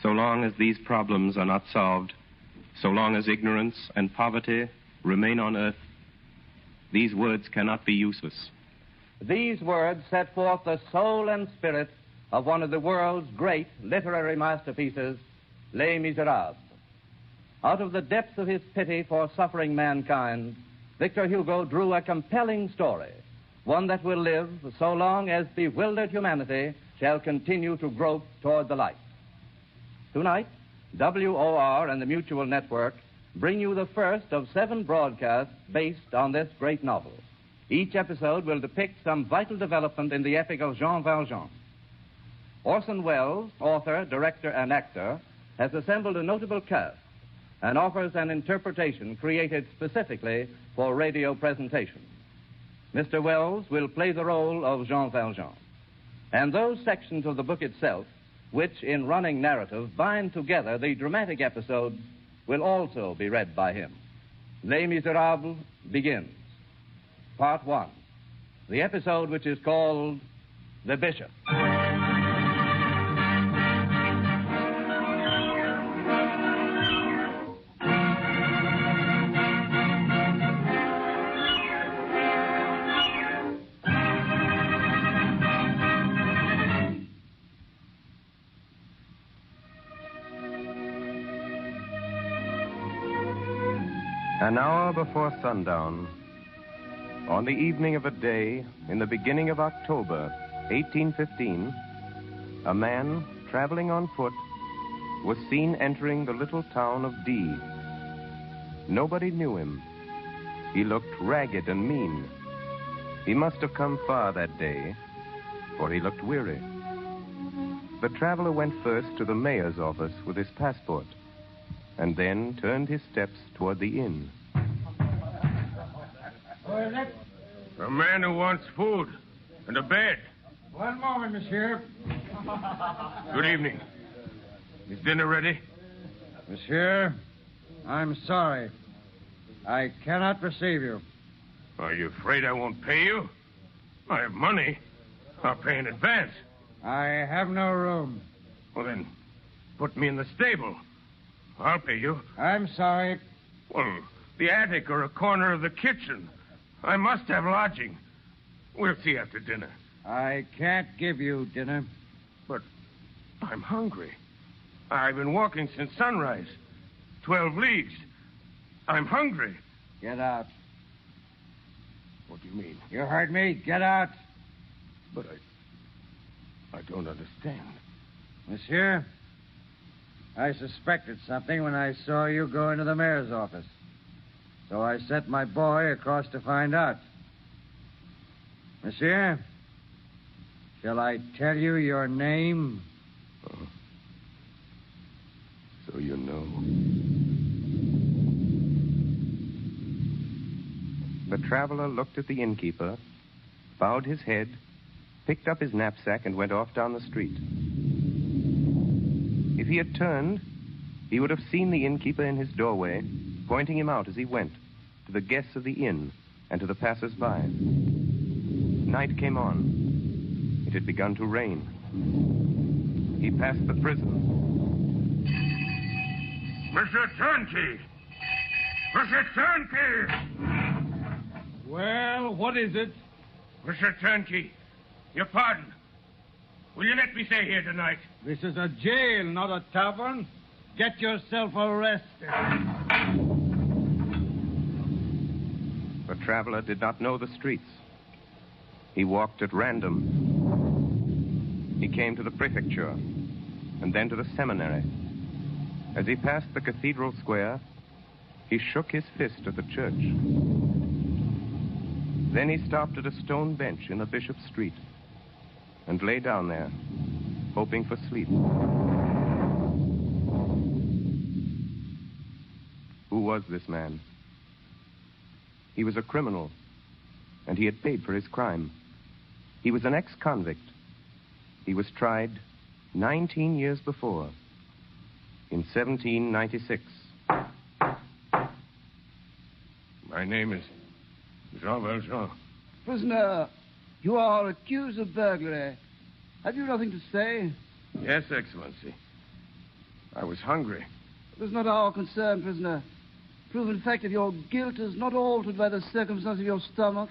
So long as these problems are not solved, so long as ignorance and poverty remain on earth, these words cannot be useless. These words set forth the soul and spirit of one of the world's great literary masterpieces, Les Miserables. Out of the depths of his pity for suffering mankind, Victor Hugo drew a compelling story, one that will live so long as bewildered humanity shall continue to grope toward the light. Tonight, WOR and the Mutual Network bring you the first of 7 broadcasts based on this great novel. Each episode will depict some vital development in the epic of Jean Valjean. Orson Welles, author, director, and actor, has assembled a notable cast and offers an interpretation created specifically for radio presentation. Mr. Welles will play the role of Jean Valjean, and those sections of the book itself which, in running narrative, bind together the dramatic episodes will also be read by him. Les Miserables begins. Part 1. The episode which is called The Bishop. An hour before sundown, on the evening of a day in the beginning of October, 1815, a man traveling on foot was seen entering the little town of D. Nobody knew him. He looked ragged and mean. He must have come far that day, for he looked weary. The traveler went first to the mayor's office with his passport, and then turned his steps toward the inn. A man who wants food and a bed. One moment, monsieur. Good evening. Is dinner ready? Monsieur, I'm sorry. I cannot receive you. Are you afraid I won't pay you? I have money. I'll pay in advance. I have no room. Well, then, put me in the stable. I'll pay you. I'm sorry. Well, the attic or a corner of the kitchen. I must have lodging. We'll see after dinner. I can't give you dinner. But I'm hungry. I've been walking since sunrise. 12 leagues. I'm hungry. Get out. What do you mean? You heard me. Get out. But I don't understand. Monsieur, I suspected something when I saw you go into the mayor's office. So I sent my boy across to find out. Monsieur, shall I tell you your name? Oh. So you know. The traveler looked at the innkeeper, bowed his head, picked up his knapsack, and went off down the street. If he had turned, he would have seen the innkeeper in his doorway, pointing him out as he went, to the guests of the inn and to the passers-by. Night came on. It had begun to rain. He passed the prison. Mr. Turnkey! Mr. Turnkey! Well, what is it? Mr. Turnkey, your pardon. Will you let me stay here tonight? This is a jail, not a tavern. Get yourself arrested. The traveler did not know the streets. He walked at random. He came to the prefecture, and then to the seminary. As he passed the cathedral square, he shook his fist at the church. Then he stopped at a stone bench in the Bishop's Street and lay down there, hoping for sleep. Who was this man? He was a criminal, and he had paid for his crime. He was an ex-convict. He was tried 19 years before, in 1796. My name is Jean Valjean. Prisoner, you are accused of burglary. Have you nothing to say? Yes, Excellency. I was hungry. It was not our concern, prisoner. Proven fact of your guilt is not altered by the circumstance of your stomach.